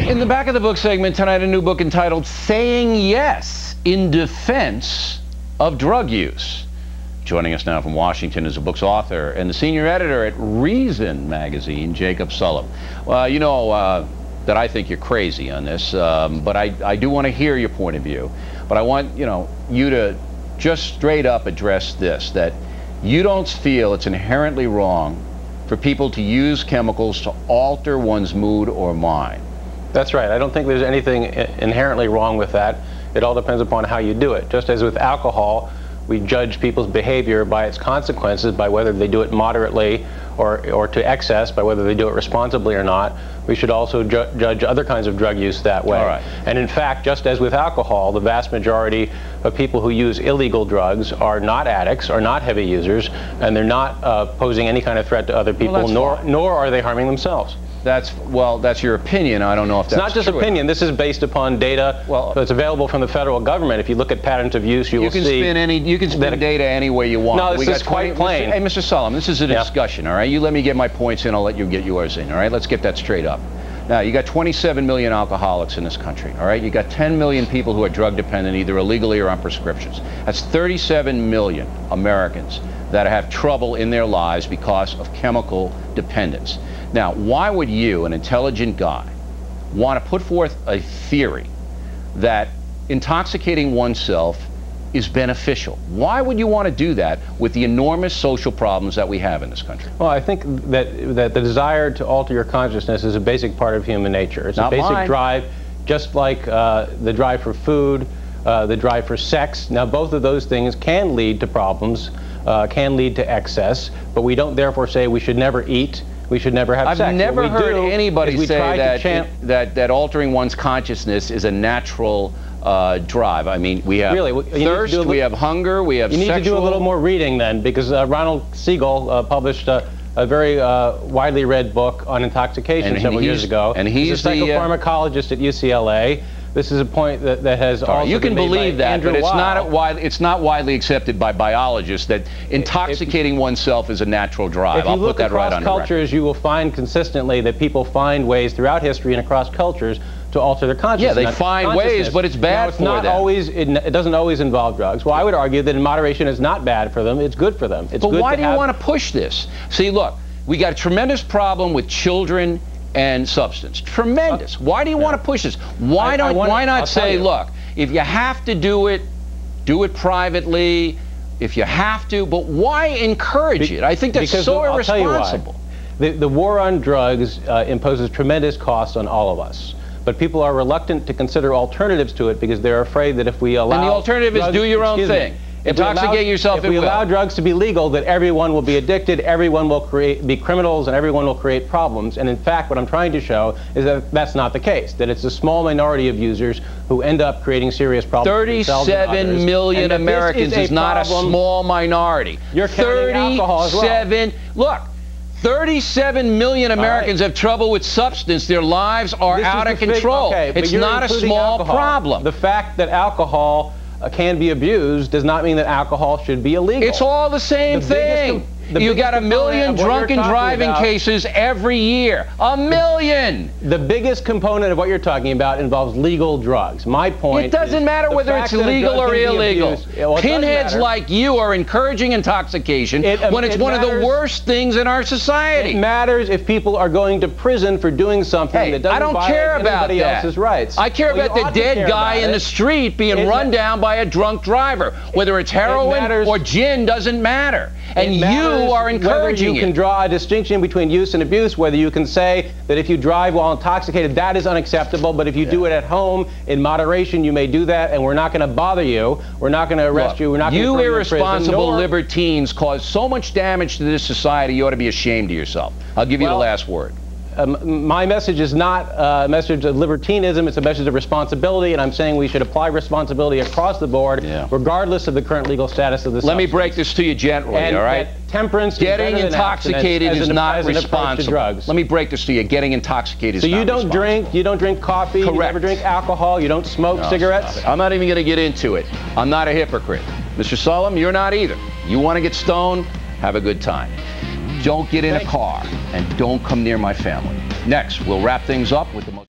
In the back of the book segment tonight, a new book entitled Saying Yes in Defense of Drug Use. Joining us now from Washington is the book's author and the senior editor at Reason magazine, Jacob Sullum. Well, you know that I think you're crazy on this, but I do want to hear your point of view. But I want you to just straight up address this, that you don't feel it's inherently wrong for people to use chemicals to alter one's mood or mind. That's right. I don't think there's anything inherently wrong with that. It all depends upon how you do it. Just as with alcohol, we judge people's behavior by its consequences, by whether they do it moderately or to excess, by whether they do it responsibly or not. We should also judge other kinds of drug use that way. All right. And in fact, just as with alcohol, the vast majority of people who use illegal drugs are not addicts, are not heavy users, and they're not posing any kind of threat to other people, nor are they harming themselves. That's your opinion. I don't know if that's true. It's not just opinion. This is based upon data that's available from the federal government. If you look at patterns of use, you will see. You can spin data any way you want. No, this is quite plain. Hey, Mr. Sullum, this is a discussion, all right? You let me get my points in, I'll let you get yours in, all right? Let's get that straight up. Now, you got 27 million alcoholics in this country, all right? You got 10 million people who are drug dependent, either illegally or on prescriptions. That's 37 million Americans that have trouble in their lives because of chemical dependence. Now, why would you, an intelligent guy, want to put forth a theory that intoxicating oneself is beneficial? Why would you want to do that with the enormous social problems that we have in this country? Well, I think that the desire to alter your consciousness is a basic part of human nature. It's a basic drive, just like the drive for food, the drive for sex. Now, both of those things can lead to problems, can lead to excess, but we don't therefore say we should never eat. We should never have sex. I've never heard anybody say that altering one's consciousness is a natural drive. I mean, we have thirst, we have hunger, we have sexual... You need to do a little more reading then, because Ronald Siegel published a very widely read book on intoxication several years ago. And he's a psychopharmacologist at UCLA. This is a point that has also you can been made believe by that, Andrew but it's not widely accepted by biologists that intoxicating oneself is a natural drive. I'll put that right on the record. If you look across cultures, you will find consistently that people find ways throughout history and across cultures to alter their consciousness. Yeah, they find ways, but it's bad for them. It doesn't always involve drugs. Well, I would argue that in moderation is not bad for them. It's good for them. But why do you want to push this? See, look, we got a tremendous problem with children and substance. Tremendous. Why do you want to push this? Why not say, look, if you have to do it privately, if you have to, but why encourage it? I think that's so irresponsible. The war on drugs imposes tremendous costs on all of us. But people are reluctant to consider alternatives to it because they're afraid that if we allow... And the alternative is do your own thing. Intoxicate yourself. If we allow drugs to be legal, that everyone will be addicted, everyone will be criminals, and everyone will create problems. And in fact, what I'm trying to show is that that's not the case, that it's a small minority of users who end up creating serious problems. 37 million Americans is not a small minority. You're counting alcohol as well. Look, 37 million Americans have trouble with substance. Their lives are out of control. It's not a small problem. The fact that alcohol can be abused does not mean that alcohol should be illegal. It's all the same thing. You got 1 million drunken driving cases every year. 1 million! The biggest component of what you're talking about involves legal drugs. My point is... It doesn't matter whether it's legal or illegal. Pinheads like you are encouraging intoxication when it's one of the worst things in our society. It matters if people are going to prison for doing something that doesn't violate anybody else's rights. I care about the dead guy in the street being run down by a drunk driver. Whether it's heroin or gin doesn't matter. And you are encouraging whether you can draw a distinction between use and abuse, whether you can say that if you drive while intoxicated, that is unacceptable, but if you do it at home in moderation, you may do that, and we're not going to bother you. We're not going to arrest you. We're not going to throw you in prison. You irresponsible libertines cause so much damage to this society, you ought to be ashamed of yourself. I'll give you the last word. My message is not a message of libertinism, it's a message of responsibility, and I'm saying we should apply responsibility across the board, regardless of the current legal status of the substance. Let me break this to you gently, all right? Temperance getting intoxicated is not responsible. Drugs. Let me break this to you. Getting intoxicated is not responsible. So you don't drink coffee, you never drink alcohol, you don't smoke cigarettes? I'm not even going to get into it. I'm not a hypocrite. Mr. Sullum, you're not either. You want to get stoned? Have a good time. Don't get in a car, and don't come near my family. Next, we'll wrap things up with the most